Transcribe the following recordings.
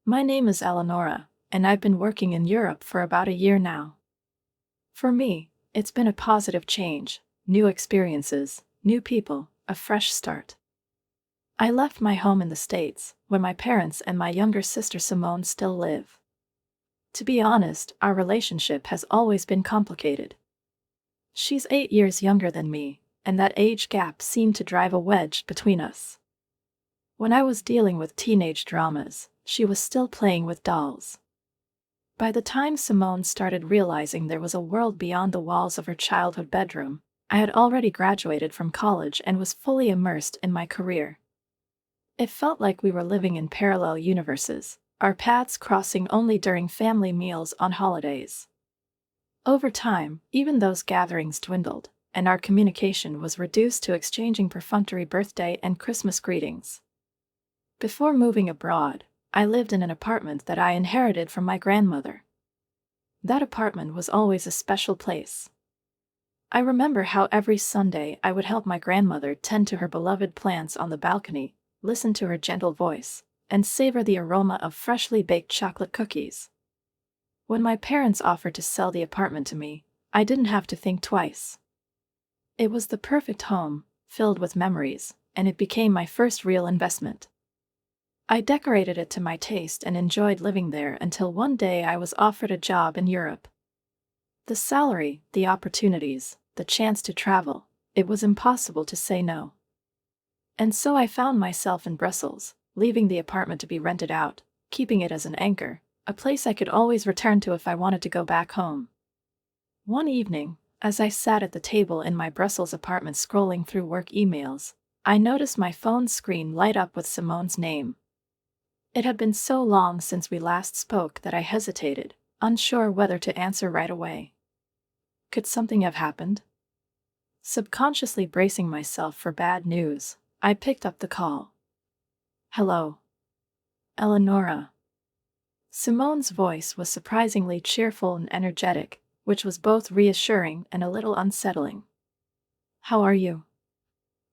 My name is Eleonora, and I've been working in Europe for about a year now. For me, it's been a positive change, new experiences, new people, a fresh start. I left my home in the States, where my parents and my younger sister Simone still live. To be honest, our relationship has always been complicated. She's 8 years younger than me, and that age gap seemed to drive a wedge between us. When I was dealing with teenage dramas, she was still playing with dolls. By the time Simone started realizing there was a world beyond the walls of her childhood bedroom, I had already graduated from college and was fully immersed in my career. It felt like we were living in parallel universes, our paths crossing only during family meals on holidays. Over time, even those gatherings dwindled, and our communication was reduced to exchanging perfunctory birthday and Christmas greetings. Before moving abroad, I lived in an apartment that I inherited from my grandmother. That apartment was always a special place. I remember how every Sunday I would help my grandmother tend to her beloved plants on the balcony, listen to her gentle voice, and savor the aroma of freshly baked chocolate cookies. When my parents offered to sell the apartment to me, I didn't have to think twice. It was the perfect home, filled with memories, and it became my first real investment. I decorated it to my taste and enjoyed living there until one day I was offered a job in Europe. The salary, the opportunities, the chance to travel, it was impossible to say no. And so I found myself in Brussels, leaving the apartment to be rented out, keeping it as an anchor, a place I could always return to if I wanted to go back home. One evening, as I sat at the table in my Brussels apartment scrolling through work emails, I noticed my phone screen light up with Simone's name. It had been so long since we last spoke that I hesitated, unsure whether to answer right away. Could something have happened? Subconsciously bracing myself for bad news, I picked up the call. Hello. Eleonora. Simone's voice was surprisingly cheerful and energetic, which was both reassuring and a little unsettling. How are you?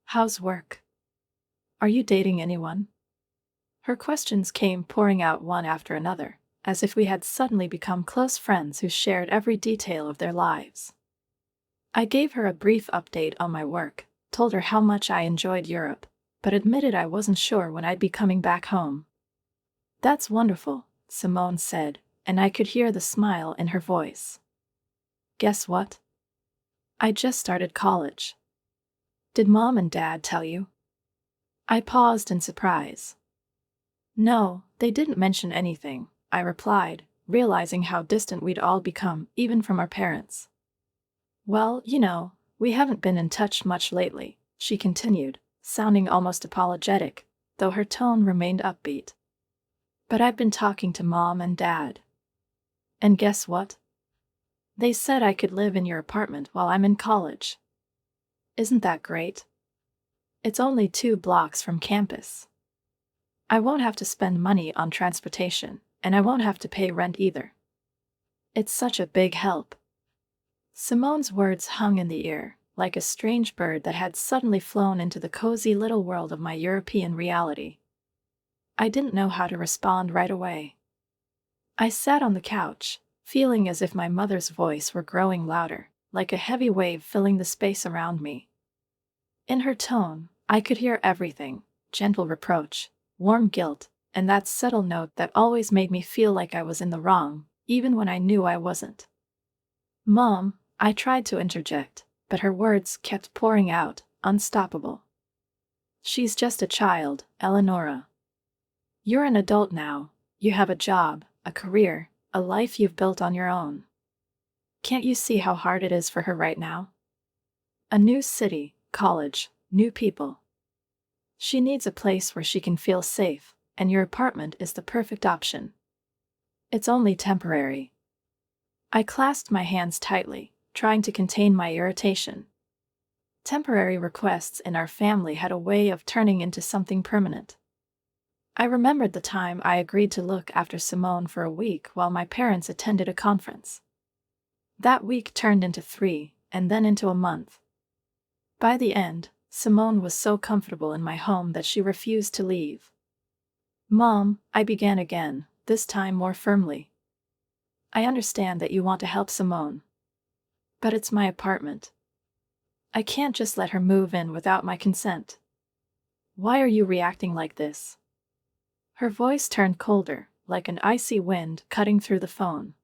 How's work? Are you dating anyone? Her questions came pouring out one after another, as if we had suddenly become close friends who shared every detail of their lives. I gave her a brief update on my work, told her how much I enjoyed Europe, but admitted I wasn't sure when I'd be coming back home. That's wonderful, Simone said, and I could hear the smile in her voice. Guess what? I just started college. Did Mom and Dad tell you? I paused in surprise. No, they didn't mention anything, I replied, realizing how distant we'd all become, even from our parents. Well, we haven't been in touch much lately, she continued, sounding almost apologetic, though her tone remained upbeat. But I've been talking to Mom and Dad. And guess what? They said I could live in your apartment while I'm in college. Isn't that great? It's only 2 blocks from campus. I won't have to spend money on transportation, and I won't have to pay rent either. It's such a big help. Simone's words hung in the air, like a strange bird that had suddenly flown into the cozy little world of my European reality. I didn't know how to respond right away. I sat on the couch, feeling as if my mother's voice were growing louder, like a heavy wave filling the space around me. In her tone, I could hear everything: gentle reproach, warm guilt, and that subtle note that always made me feel like I was in the wrong, even when I knew I wasn't. Mom, I tried to interject, but her words kept pouring out, unstoppable. She's just a child, Eleonora. You're an adult now, you have a job, a career, a life you've built on your own. Can't you see how hard it is for her right now? A new city, college, new people. She needs a place where she can feel safe, and your apartment is the perfect option. It's only temporary. I clasped my hands tightly, trying to contain my irritation. Temporary requests in our family had a way of turning into something permanent. I remembered the time I agreed to look after Simone for a week while my parents attended a conference. That week turned into 3, and then into a month. By the end, Simone was so comfortable in my home that she refused to leave. Mom, I began again, this time more firmly. I understand that you want to help Simone. But it's my apartment. I can't just let her move in without my consent. Why are you reacting like this? Her voice turned colder, like an icy wind cutting through the phone.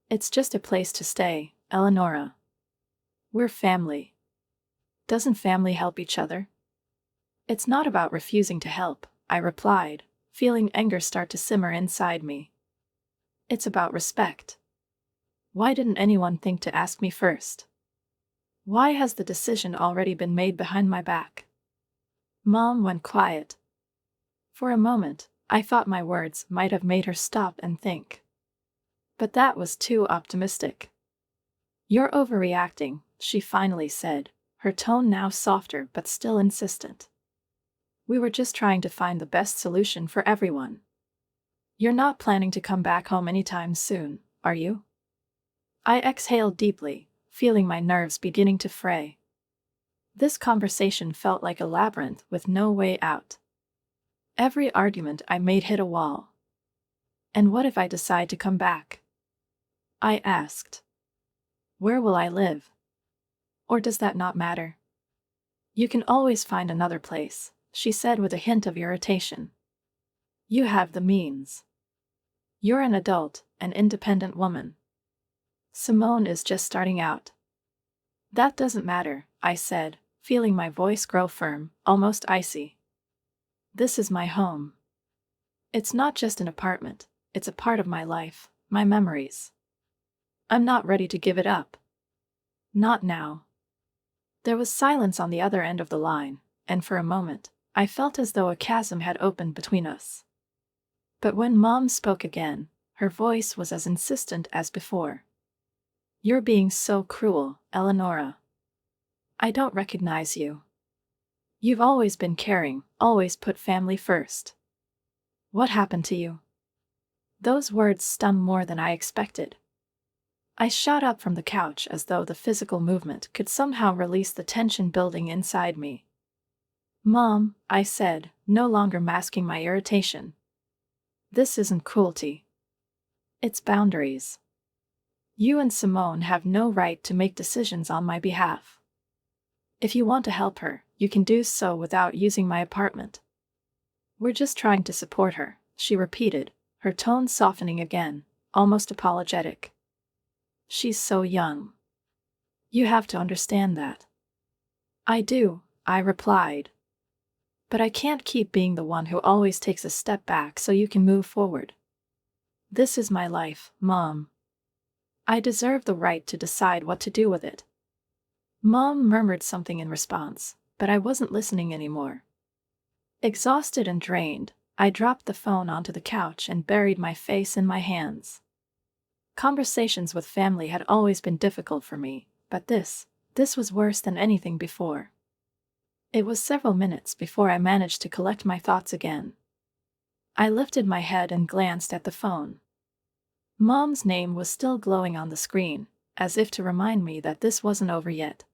It's just a place to stay, Eleonora. We're family. Doesn't family help each other? It's not about refusing to help, I replied, feeling anger start to simmer inside me. It's about respect. Why didn't anyone think to ask me first? Why has the decision already been made behind my back? Mom went quiet. For a moment, I thought my words might have made her stop and think. But that was too optimistic. You're overreacting, she finally said, her tone now softer but still insistent. We were just trying to find the best solution for everyone. You're not planning to come back home anytime soon, are you? I exhaled deeply, feeling my nerves beginning to fray. This conversation felt like a labyrinth with no way out. Every argument I made hit a wall. And what if I decide to come back? I asked. Where will I live? Or does that not matter? You can always find another place, she said with a hint of irritation. You have the means. You're an adult, an independent woman. Simone is just starting out. That doesn't matter, I said, feeling my voice grow firm, almost icy. This is my home. It's not just an apartment, it's a part of my life, my memories. I'm not ready to give it up. Not now. There was silence on the other end of the line, and for a moment, I felt as though a chasm had opened between us. But when Mom spoke again, her voice was as insistent as before. You're being so cruel, Eleonora. I don't recognize you. You've always been caring, always put family first. What happened to you? Those words stung more than I expected. I shot up from the couch as though the physical movement could somehow release the tension building inside me. Mom, I said, no longer masking my irritation. This isn't cruelty. It's boundaries. You and Simone have no right to make decisions on my behalf. If you want to help her, you can do so without using my apartment. We're just trying to support her, she repeated, her tone softening again, almost apologetic. She's so young. You have to understand that. I do, I replied. But I can't keep being the one who always takes a step back so you can move forward. This is my life, Mom. I deserve the right to decide what to do with it. Mom murmured something in response, but I wasn't listening anymore. Exhausted and drained, I dropped the phone onto the couch and buried my face in my hands. Conversations with family had always been difficult for me, but this was worse than anything before. It was several minutes before I managed to collect my thoughts again. I lifted my head and glanced at the phone. Mom's name was still glowing on the screen, as if to remind me that this wasn't over yet.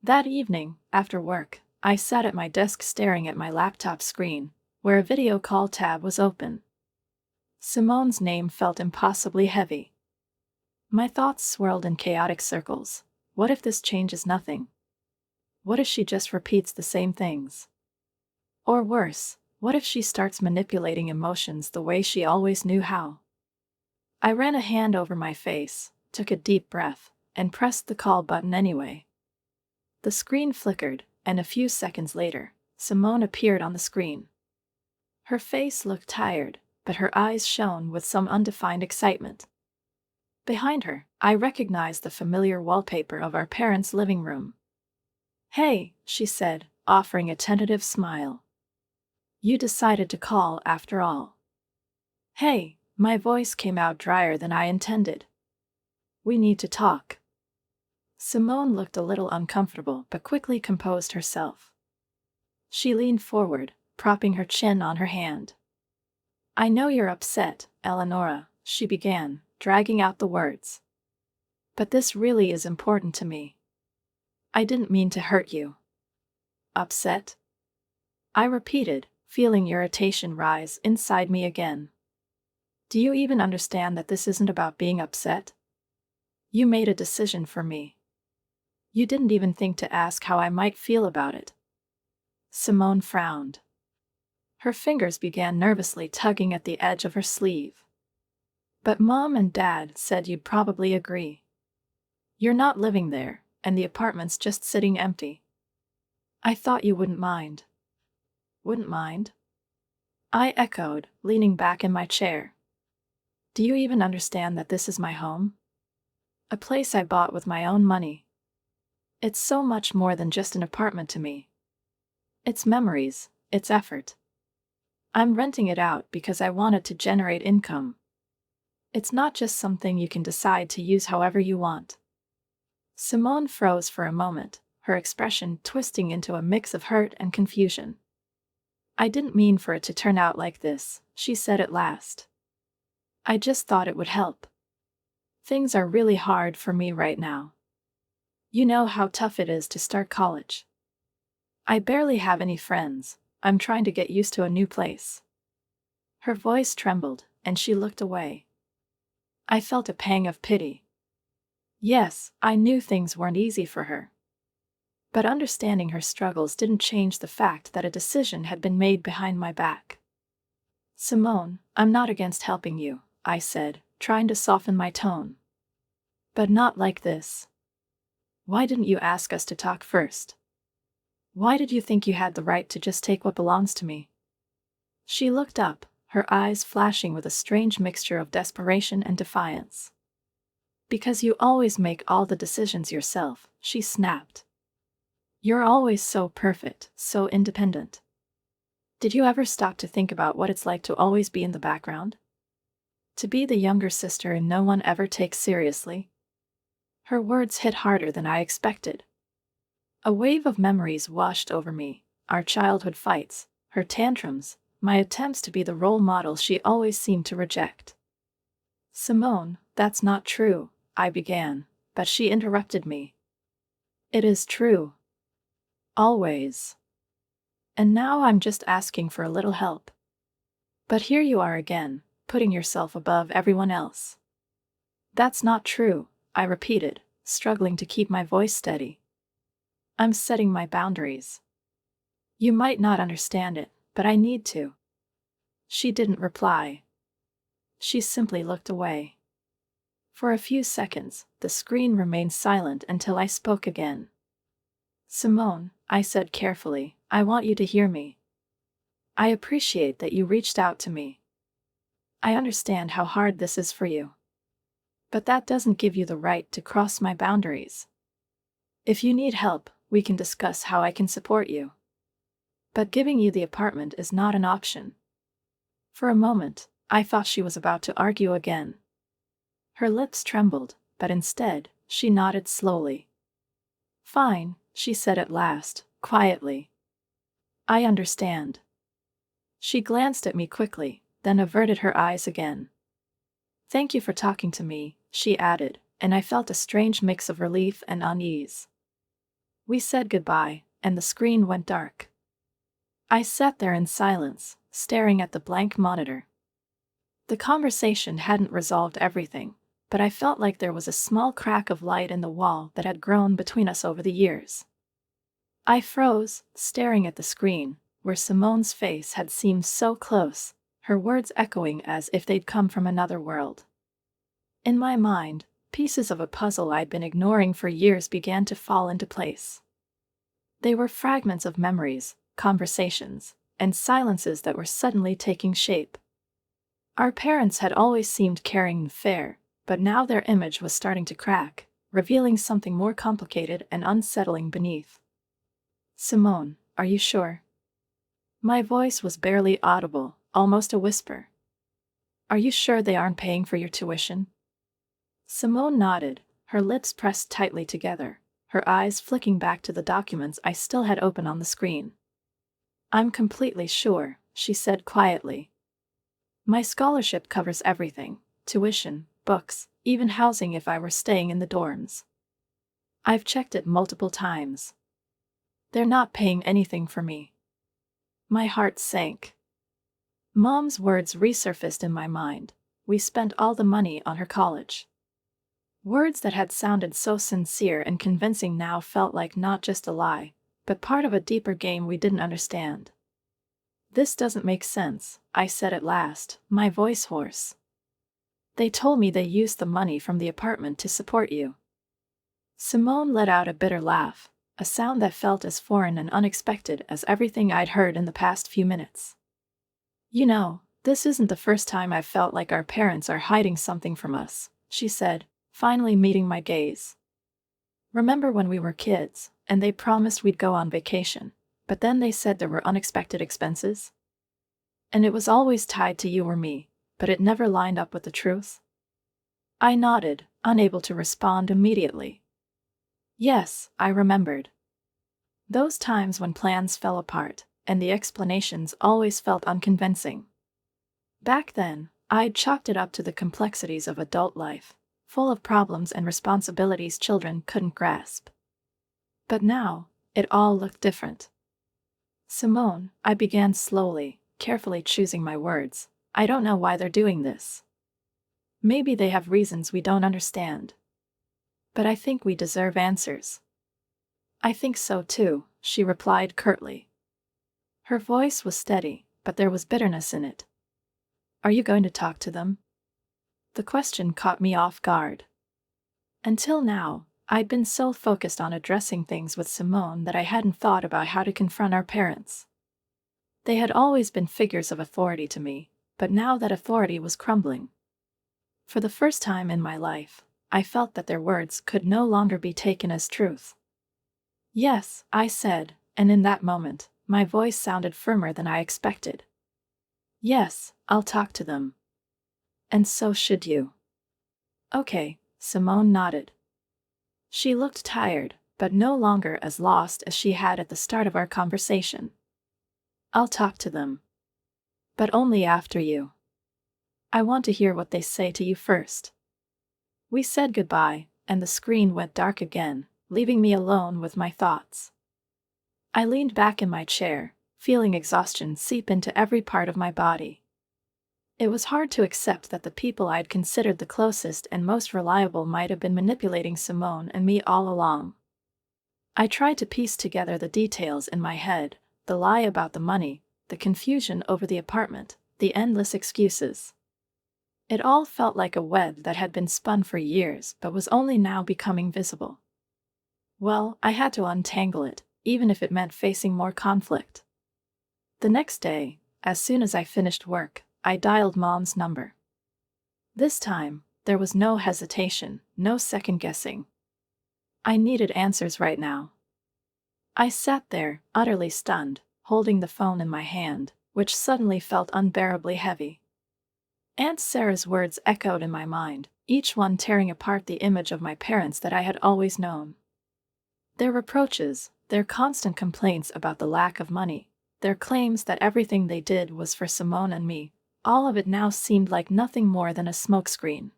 That evening, after work, I sat at my desk staring at my laptop screen, where a video call tab was open. Simone's name felt impossibly heavy. My thoughts swirled in chaotic circles. What if this changes nothing? What if she just repeats the same things? Or worse, what if she starts manipulating emotions the way she always knew how? I ran a hand over my face, took a deep breath, and pressed the call button anyway. The screen flickered, and a few seconds later, Simone appeared on the screen. Her face looked tired, but her eyes shone with some undefined excitement. Behind her, I recognized the familiar wallpaper of our parents' living room. Hey, she said, offering a tentative smile. You decided to call after all. Hey, my voice came out drier than I intended. We need to talk. Simone looked a little uncomfortable but quickly composed herself. She leaned forward, propping her chin on her hand. I know you're upset, Eleonora, she began, dragging out the words. But this really is important to me. I didn't mean to hurt you. Upset? I repeated, feeling irritation rise inside me again. Do you even understand that this isn't about being upset? You made a decision for me. You didn't even think to ask how I might feel about it." Simone frowned. Her fingers began nervously tugging at the edge of her sleeve. "But Mom and Dad said you'd probably agree. You're not living there, and the apartment's just sitting empty. I thought you wouldn't mind." "Wouldn't mind?" I echoed, leaning back in my chair. "Do you even understand that this is my home? A place I bought with my own money. It's so much more than just an apartment to me. It's memories, it's effort. I'm renting it out because I want it to generate income. It's not just something you can decide to use however you want." Simone froze for a moment, her expression twisting into a mix of hurt and confusion. "I didn't mean for it to turn out like this," she said at last. "I just thought it would help. Things are really hard for me right now. You know how tough it is to start college. I barely have any friends. I'm trying to get used to a new place." Her voice trembled, and she looked away. I felt a pang of pity. Yes, I knew things weren't easy for her. But understanding her struggles didn't change the fact that a decision had been made behind my back. "Simone, I'm not against helping you," I said, trying to soften my tone. "But not like this. Why didn't you ask us to talk first? Why did you think you had the right to just take what belongs to me?" She looked up, her eyes flashing with a strange mixture of desperation and defiance. "Because you always make all the decisions yourself," she snapped. "You're always so perfect, so independent. Did you ever stop to think about what it's like to always be in the background? To be the younger sister no one ever takes seriously?" Her words hit harder than I expected. A wave of memories washed over me, our childhood fights, her tantrums, my attempts to be the role model she always seemed to reject. "Simone, that's not true," I began, but she interrupted me. "It is true. Always. And now I'm just asking for a little help. But here you are again, putting yourself above everyone else." "That's not true," I repeated, struggling to keep my voice steady. "I'm setting my boundaries. You might not understand it, but I need to." She didn't reply. She simply looked away. For a few seconds, the screen remained silent until I spoke again. "Simone," I said carefully, "I want you to hear me. I appreciate that you reached out to me. I understand how hard this is for you. But that doesn't give you the right to cross my boundaries. If you need help, we can discuss how I can support you. But giving you the apartment is not an option." For a moment, I thought she was about to argue again. Her lips trembled, but instead, she nodded slowly. "Fine," she said at last, quietly. "I understand." She glanced at me quickly, then averted her eyes again. "Thank you for talking to me," she added, and I felt a strange mix of relief and unease. We said goodbye, and the screen went dark. I sat there in silence, staring at the blank monitor. The conversation hadn't resolved everything, but I felt like there was a small crack of light in the wall that had grown between us over the years. I froze, staring at the screen, where Simone's face had seemed so close, her words echoing as if they'd come from another world. In my mind, pieces of a puzzle I'd been ignoring for years began to fall into place. They were fragments of memories, conversations, and silences that were suddenly taking shape. Our parents had always seemed caring and fair, but now their image was starting to crack, revealing something more complicated and unsettling beneath. "Simone, are you sure?" My voice was barely audible, almost a whisper. "Are you sure they aren't paying for your tuition?" Simone nodded, her lips pressed tightly together, her eyes flicking back to the documents I still had open on the screen. "I'm completely sure," she said quietly. "My scholarship covers everything: tuition, books, even housing if I were staying in the dorms. I've checked it multiple times. They're not paying anything for me." My heart sank. Mom's words resurfaced in my mind, We spent all the money on her college. Words that had sounded so sincere and convincing now felt like not just a lie, but part of a deeper game we didn't understand. This doesn't make sense, I said at last, my voice hoarse. They told me they used the money from the apartment to support you. Simone let out a bitter laugh, a sound that felt as foreign and unexpected as everything I'd heard in the past few minutes. You know, this isn't the first time I've felt like our parents are hiding something from us, she said, finally meeting my gaze. Remember when we were kids, and they promised we'd go on vacation, but then they said there were unexpected expenses? And it was always tied to you or me, but it never lined up with the truth? I nodded, unable to respond immediately. Yes, I remembered. Those times when plans fell apart, and the explanations always felt unconvincing. Back then, I'd chalked it up to the complexities of adult life, full of problems and responsibilities children couldn't grasp. But now, it all looked different. Simone, I began slowly, carefully choosing my words, I don't know why they're doing this. Maybe they have reasons we don't understand. But I think we deserve answers. I think so too, she replied curtly. Her voice was steady, but there was bitterness in it. Are you going to talk to them? The question caught me off guard. Until now, I'd been so focused on addressing things with Simone that I hadn't thought about how to confront our parents. They had always been figures of authority to me, but now that authority was crumbling. For the first time in my life, I felt that their words could no longer be taken as truth. Yes, I said, and in that moment, my voice sounded firmer than I expected. Yes, I'll talk to them. And so should you. Okay, Simone nodded. She looked tired, but no longer as lost as she had at the start of our conversation. I'll talk to them. But only after you. I want to hear what they say to you first. We said goodbye, and the screen went dark again, leaving me alone with my thoughts. I leaned back in my chair, feeling exhaustion seep into every part of my body. It was hard to accept that the people I'd considered the closest and most reliable might have been manipulating Simone and me all along. I tried to piece together the details in my head, the lie about the money, the confusion over the apartment, the endless excuses. It all felt like a web that had been spun for years but was only now becoming visible. Well, I had to untangle it, even if it meant facing more conflict. The next day, as soon as I finished work, I dialed Mom's number. This time, there was no hesitation, no second-guessing. I needed answers right now. I sat there, utterly stunned, holding the phone in my hand, which suddenly felt unbearably heavy. Aunt Sarah's words echoed in my mind, each one tearing apart the image of my parents that I had always known. Their reproaches, their constant complaints about the lack of money, their claims that everything they did was for Simone and me, all of it now seemed like nothing more than a smokescreen.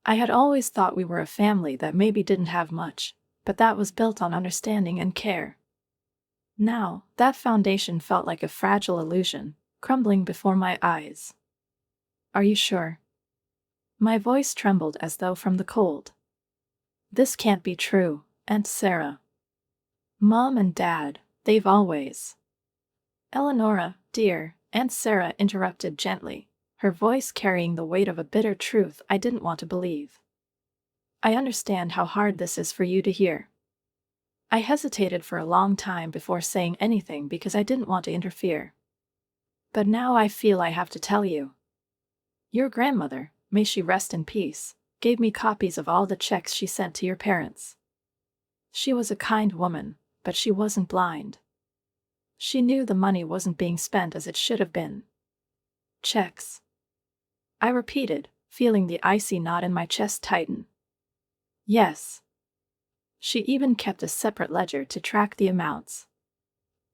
I had always thought we were a family that maybe didn't have much, but that was built on understanding and care. Now, that foundation felt like a fragile illusion, crumbling before my eyes. Are you sure? My voice trembled as though from the cold. This can't be true, Aunt Sarah. Mom and Dad, they've always. Eleonora, dear, Aunt Sarah interrupted gently, her voice carrying the weight of a bitter truth I didn't want to believe. I understand how hard this is for you to hear. I hesitated for a long time before saying anything because I didn't want to interfere. But now I feel I have to tell you. Your grandmother, may she rest in peace, gave me copies of all the checks she sent to your parents. She was a kind woman, but she wasn't blind. She knew the money wasn't being spent as it should have been. Checks. I repeated, feeling the icy knot in my chest tighten. Yes. She even kept a separate ledger to track the amounts.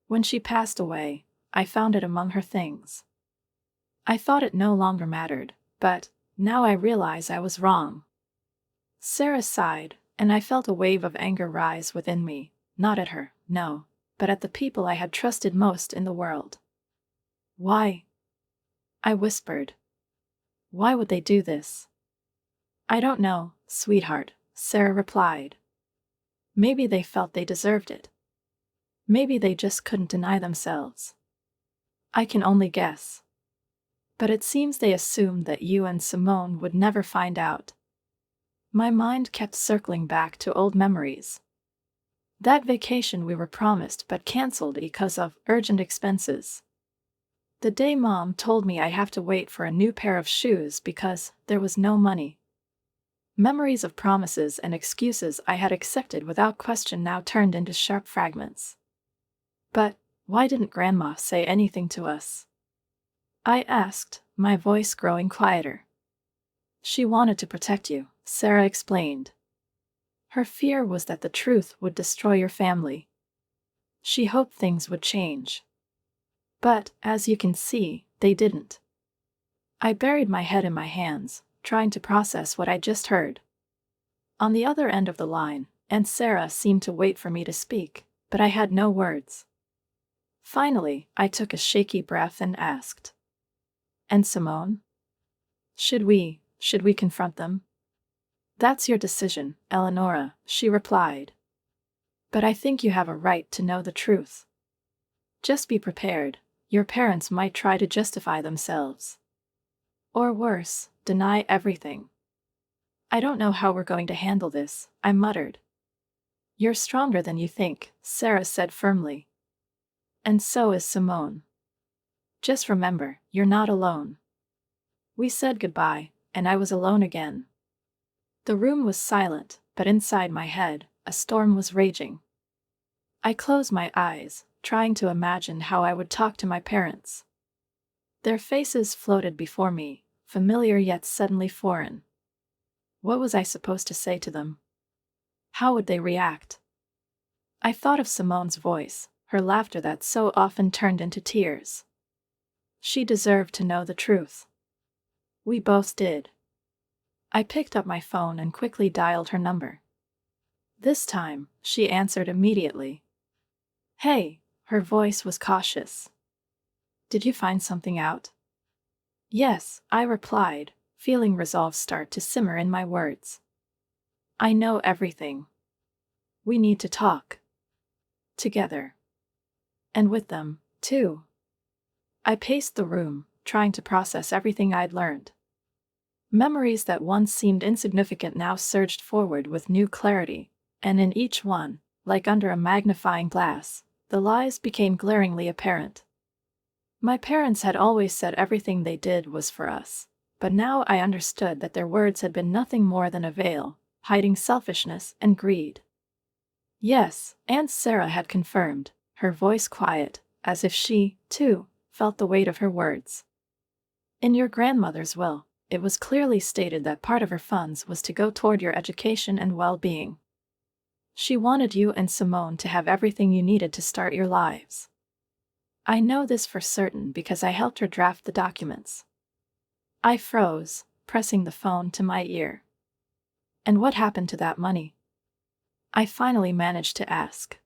When she passed away, I found it among her things. I thought it no longer mattered, but now I realize I was wrong. Sarah sighed, and I felt a wave of anger rise within me, not at her, no, but at the people I had trusted most in the world. Why? I whispered. Why would they do this? I don't know, sweetheart, Sarah replied. Maybe they felt they deserved it. Maybe they just couldn't deny themselves. I can only guess. But it seems they assumed that you and Simone would never find out. My mind kept circling back to old memories. That vacation we were promised but cancelled because of urgent expenses. The day Mom told me I'd have to wait for a new pair of shoes because there was no money. Memories of promises and excuses I had accepted without question now turned into sharp fragments. But why didn't Grandma say anything to us? I asked, my voice growing quieter. She wanted to protect you, Sarah explained. Her fear was that the truth would destroy your family. She hoped things would change. But, as you can see, they didn't. I buried my head in my hands, trying to process what I just heard. On the other end of the line, Aunt Sarah seemed to wait for me to speak, but I had no words. Finally, I took a shaky breath and asked, "And Simone? Should we confront them?" "That's your decision, Eleonora," she replied. "But I think you have a right to know the truth. Just be prepared, your parents might try to justify themselves. Or worse, deny everything." "I don't know how we're going to handle this," I muttered. "You're stronger than you think," Sarah said firmly. "And so is Simone. Just remember, you're not alone." We said goodbye, and I was alone again. The room was silent, but inside my head, a storm was raging. I closed my eyes, trying to imagine how I would talk to my parents. Their faces floated before me, familiar yet suddenly foreign. What was I supposed to say to them? How would they react? I thought of Simone's voice, her laughter that so often turned into tears. She deserved to know the truth. We both did. I picked up my phone and quickly dialed her number. This time, she answered immediately. "Hey," her voice was cautious. "Did you find something out?" "Yes," I replied, feeling resolve start to simmer in my words. "I know everything. We need to talk. Together. And with them, too." I paced the room, trying to process everything I'd learned. Memories that once seemed insignificant now surged forward with new clarity, and in each one, like under a magnifying glass, the lies became glaringly apparent. My parents had always said everything they did was for us, but now I understood that their words had been nothing more than a veil, hiding selfishness and greed. Yes, Aunt Sarah had confirmed, her voice quiet, as if she, too, felt the weight of her words. "In your grandmother's will, it was clearly stated that part of her funds was to go toward your education and well-being. She wanted you and Simone to have everything you needed to start your lives. I know this for certain because I helped her draft the documents." I froze, pressing the phone to my ear. "And what happened to that money?" I finally managed to ask.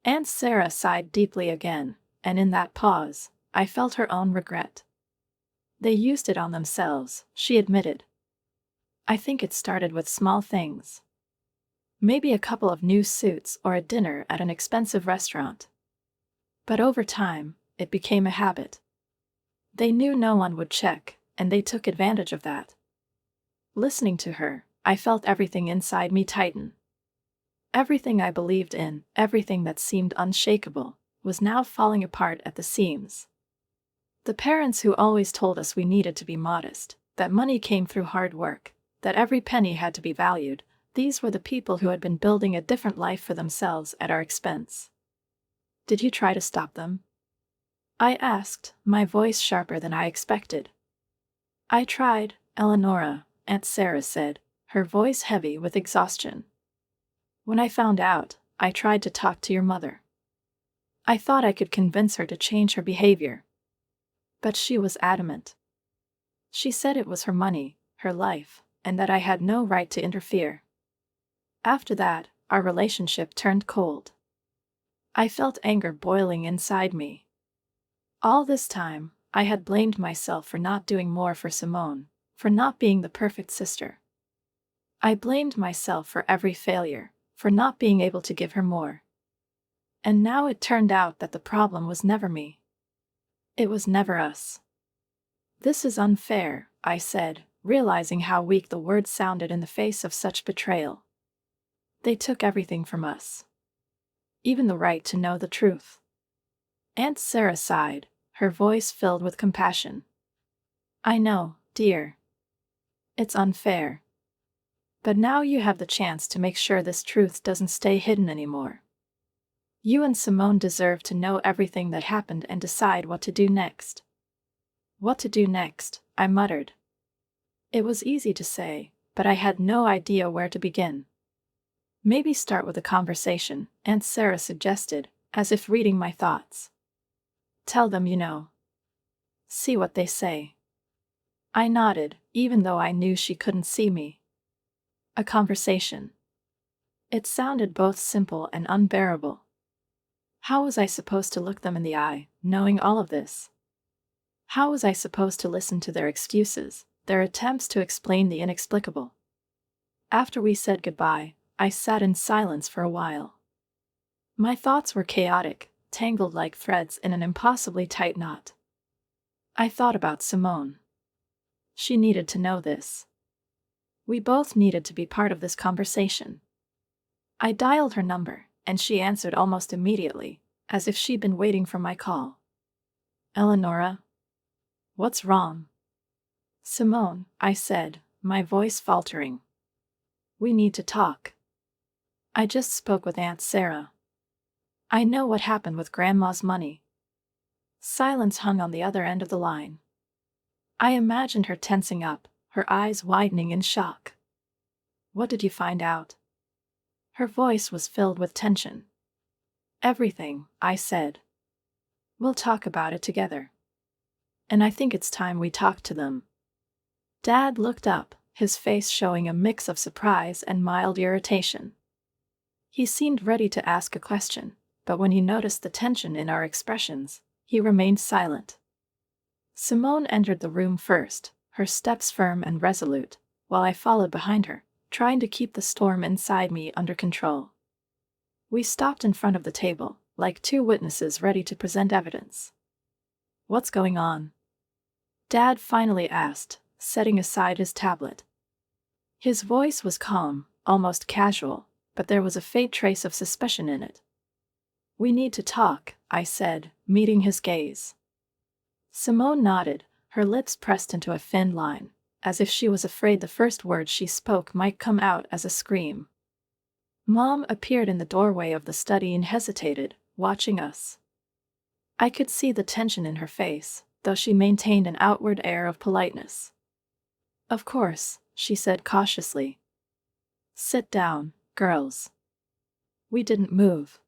Aunt Sarah sighed deeply again, and in that pause, I felt her own regret. "They used it on themselves," she admitted. "I think it started with small things. Maybe a couple of new suits or a dinner at an expensive restaurant. But over time, it became a habit. They knew no one would check, and they took advantage of that." Listening to her, I felt everything inside me tighten. Everything I believed in, everything that seemed unshakable, was now falling apart at the seams. The parents who always told us we needed to be modest, that money came through hard work, that every penny had to be valued, these were the people who had been building a different life for themselves at our expense. "Did you try to stop them?" I asked, my voice sharper than I expected. "I tried, Eleonora," Aunt Sarah said, her voice heavy with exhaustion. "When I found out, I tried to talk to your mother. I thought I could convince her to change her behavior. But she was adamant. She said it was her money, her life, and that I had no right to interfere. After that, our relationship turned cold. I felt anger boiling inside me. All this time, I had blamed myself for not doing more for Simone, for not being the perfect sister. I blamed myself for every failure, for not being able to give her more. And now it turned out that the problem was never me. It was never us. This is unfair, I said, realizing how weak the words sounded in the face of such betrayal. They took everything from us. Even the right to know the truth. Aunt Sarah sighed, her voice filled with compassion. I know, dear. It's unfair. But now you have the chance to make sure this truth doesn't stay hidden anymore. You and Simone deserve to know everything that happened and decide what to do next. What to do next, I muttered. It was easy to say, but I had no idea where to begin. Maybe start with a conversation, Aunt Sarah suggested, as if reading my thoughts. Tell them you know. See what they say. I nodded, even though I knew she couldn't see me. A conversation. It sounded both simple and unbearable. How was I supposed to look them in the eye, knowing all of this? How was I supposed to listen to their excuses, their attempts to explain the inexplicable? After we said goodbye, I sat in silence for a while. My thoughts were chaotic, tangled like threads in an impossibly tight knot. I thought about Simone. She needed to know this. We both needed to be part of this conversation. I dialed her number, and she answered almost immediately, as if she'd been waiting for my call. Eleonora? What's wrong? Simone, I said, my voice faltering. We need to talk. I just spoke with Aunt Sarah. I know what happened with Grandma's money. Silence hung on the other end of the line. I imagined her tensing up, her eyes widening in shock. What did you find out? Her voice was filled with tension. Everything, I said. We'll talk about it together. And I think it's time we talked to them. Dad looked up, his face showing a mix of surprise and mild irritation. He seemed ready to ask a question, but when he noticed the tension in our expressions, he remained silent. Simone entered the room first, her steps firm and resolute, while I followed behind her, trying to keep the storm inside me under control. We stopped in front of the table, like two witnesses ready to present evidence. What's going on? Dad finally asked, setting aside his tablet. His voice was calm, almost casual, but there was a faint trace of suspicion in it. We need to talk, I said, meeting his gaze. Simone nodded, her lips pressed into a thin line, as if she was afraid the first words she spoke might come out as a scream. Mom appeared in the doorway of the study and hesitated, watching us. I could see the tension in her face, though she maintained an outward air of politeness. Of course, she said cautiously. Sit down, girls. We didn't move.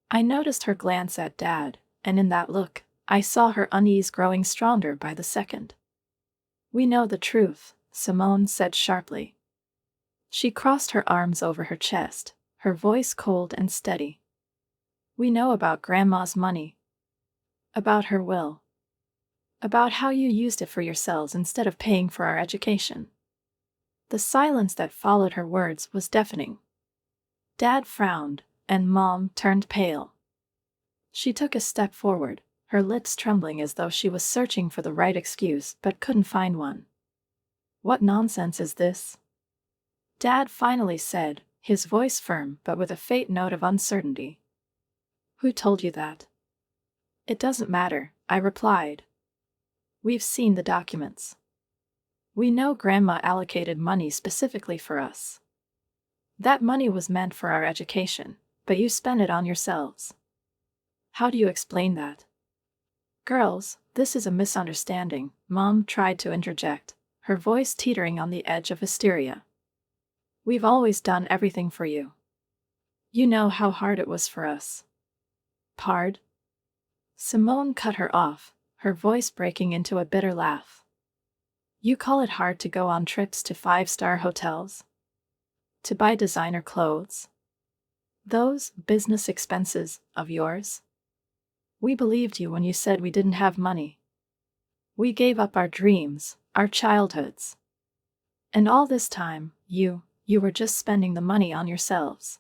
I noticed her glance at Dad, and in that look, I saw her unease growing stronger by the second. We know the truth, Simone said sharply. She crossed her arms over her chest, her voice cold and steady. We know about Grandma's money. About her will. About how you used it for yourselves instead of paying for our education. The silence that followed her words was deafening. Dad frowned, and Mom turned pale. She took a step forward, her lips trembling as though she was searching for the right excuse but couldn't find one. What nonsense is this? Dad finally said, his voice firm but with a faint note of uncertainty. Who told you that? It doesn't matter, I replied. We've seen the documents. We know Grandma allocated money specifically for us. That money was meant for our education, but you spent it on yourselves. How do you explain that? Girls, this is a misunderstanding, Mom tried to interject, her voice teetering on the edge of hysteria. We've always done everything for you. You know how hard it was for us. Hard? Simone cut her off, her voice breaking into a bitter laugh. You call it hard to go on trips to 5-star hotels? To buy designer clothes? Those business expenses of yours? We believed you when you said we didn't have money. We gave up our dreams, our childhoods. And all this time, you were just spending the money on yourselves.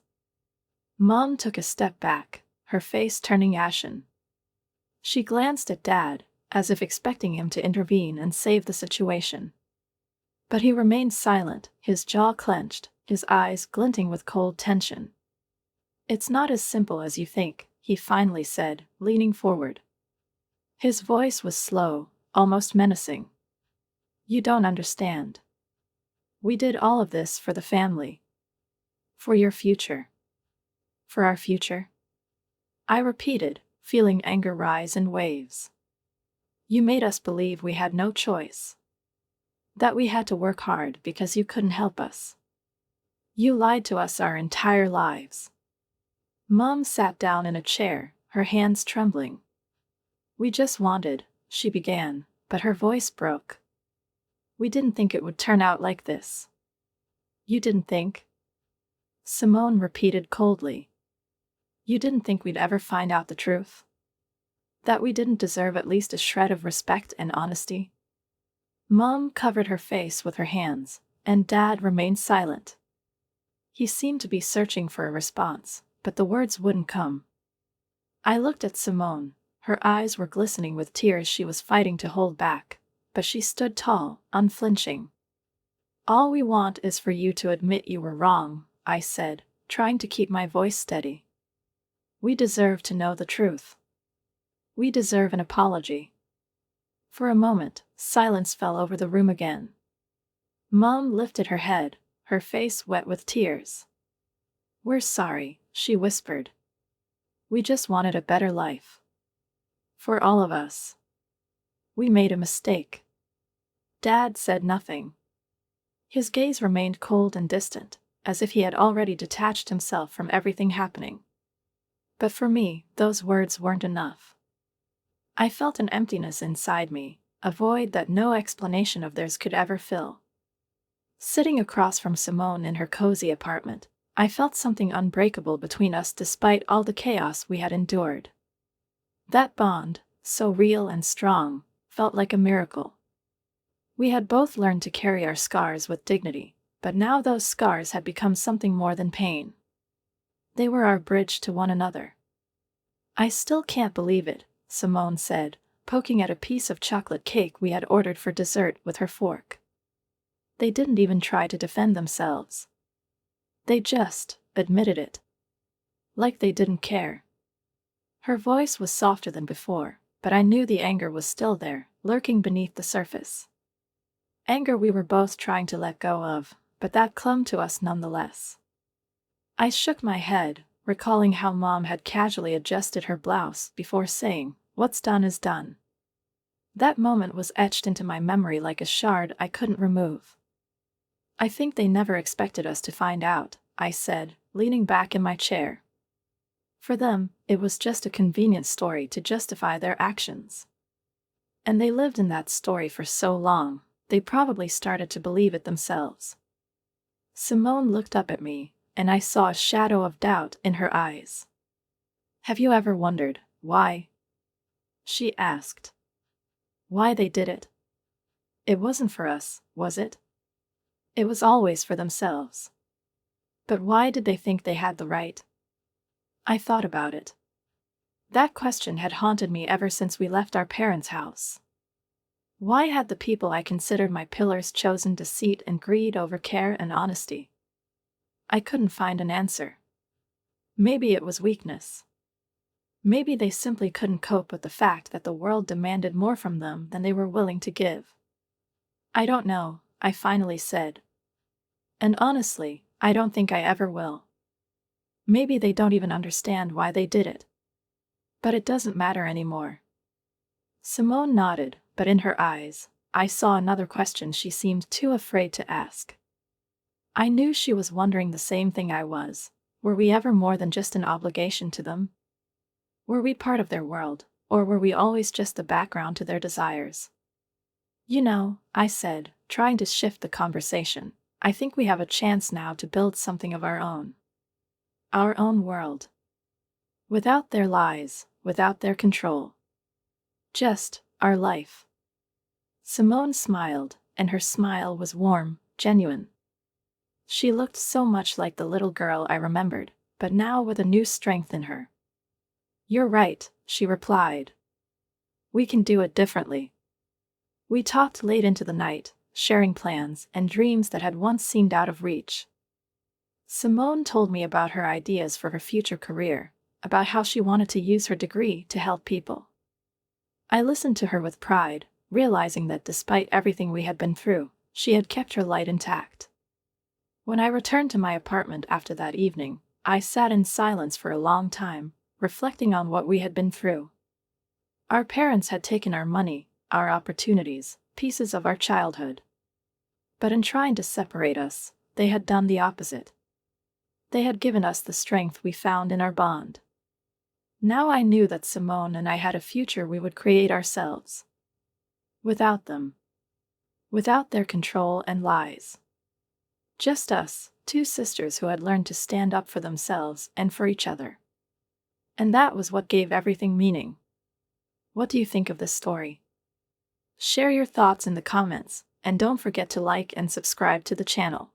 Mom took a step back, her face turning ashen. She glanced at Dad, as if expecting him to intervene and save the situation. But he remained silent, his jaw clenched, his eyes glinting with cold tension. "It's not as simple as you think," he finally said, leaning forward. His voice was slow, almost menacing. "You don't understand. We did all of this for the family. For your future. For our future." I repeated, feeling anger rise in waves. "You made us believe we had no choice. That we had to work hard because you couldn't help us. You lied to us our entire lives." Mom sat down in a chair, her hands trembling. "We just wanted," she began, but her voice broke. "We didn't think it would turn out like this." "You didn't think?" Simone repeated coldly. "You didn't think we'd ever find out the truth? That we didn't deserve at least a shred of respect and honesty?" Mom covered her face with her hands, and Dad remained silent. He seemed to be searching for a response, but the words wouldn't come. I looked at Simone. Her eyes were glistening with tears she was fighting to hold back, but she stood tall, unflinching. "All we want is for you to admit you were wrong," I said, trying to keep my voice steady. "We deserve to know the truth. We deserve an apology." For a moment, silence fell over the room again. Mom lifted her head, her face wet with tears. "We're sorry," she whispered. "We just wanted a better life. For all of us. We made a mistake." Dad said nothing. His gaze remained cold and distant, as if he had already detached himself from everything happening. But for me, those words weren't enough. I felt an emptiness inside me, a void that no explanation of theirs could ever fill. Sitting across from Simone in her cozy apartment, I felt something unbreakable between us despite all the chaos we had endured. That bond, so real and strong, felt like a miracle. We had both learned to carry our scars with dignity, but now those scars had become something more than pain. They were our bridge to one another. "I still can't believe it," Simone said, poking at a piece of chocolate cake we had ordered for dessert with her fork. "They didn't even try to defend themselves. They just admitted it. Like they didn't care." Her voice was softer than before, but I knew the anger was still there, lurking beneath the surface. Anger we were both trying to let go of, but that clung to us nonetheless. I shook my head, recalling how Mom had casually adjusted her blouse before saying, "What's done is done." That moment was etched into my memory like a shard I couldn't remove. "I think they never expected us to find out," I said, leaning back in my chair. "For them, it was just a convenient story to justify their actions. And they lived in that story for so long, they probably started to believe it themselves." Simone looked up at me, and I saw a shadow of doubt in her eyes. "Have you ever wondered why?" she asked. "Why they did it? It wasn't for us, was it? It was always for themselves. But why did they think they had the right?" I thought about it. That question had haunted me ever since we left our parents' house. Why had the people I considered my pillars chosen deceit and greed over care and honesty? I couldn't find an answer. Maybe it was weakness. Maybe they simply couldn't cope with the fact that the world demanded more from them than they were willing to give. "I don't know," I finally said. "And honestly, I don't think I ever will. Maybe they don't even understand why they did it. But it doesn't matter anymore." Simone nodded, but in her eyes, I saw another question she seemed too afraid to ask. I knew she was wondering the same thing I was. Were we ever more than just an obligation to them? Were we part of their world, or were we always just the background to their desires? "You know," I said, trying to shift the conversation, "I think we have a chance now to build something of our own. Our own world. Without their lies, without their control. Just our life." Simone smiled, and her smile was warm, genuine. She looked so much like the little girl I remembered, but now with a new strength in her. "You're right," she replied. "We can do it differently." We talked late into the night, sharing plans and dreams that had once seemed out of reach. Simone told me about her ideas for her future career, about how she wanted to use her degree to help people. I listened to her with pride, realizing that despite everything we had been through, she had kept her light intact. When I returned to my apartment after that evening, I sat in silence for a long time, reflecting on what we had been through. Our parents had taken our money, our opportunities, pieces of our childhood. But in trying to separate us, they had done the opposite. They had given us the strength we found in our bond. Now I knew that Simone and I had a future we would create ourselves. Without them. Without their control and lies. Just us, two sisters who had learned to stand up for themselves and for each other. And that was what gave everything meaning. What do you think of this story? Share your thoughts in the comments, and don't forget to like and subscribe to the channel.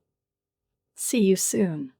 See you soon.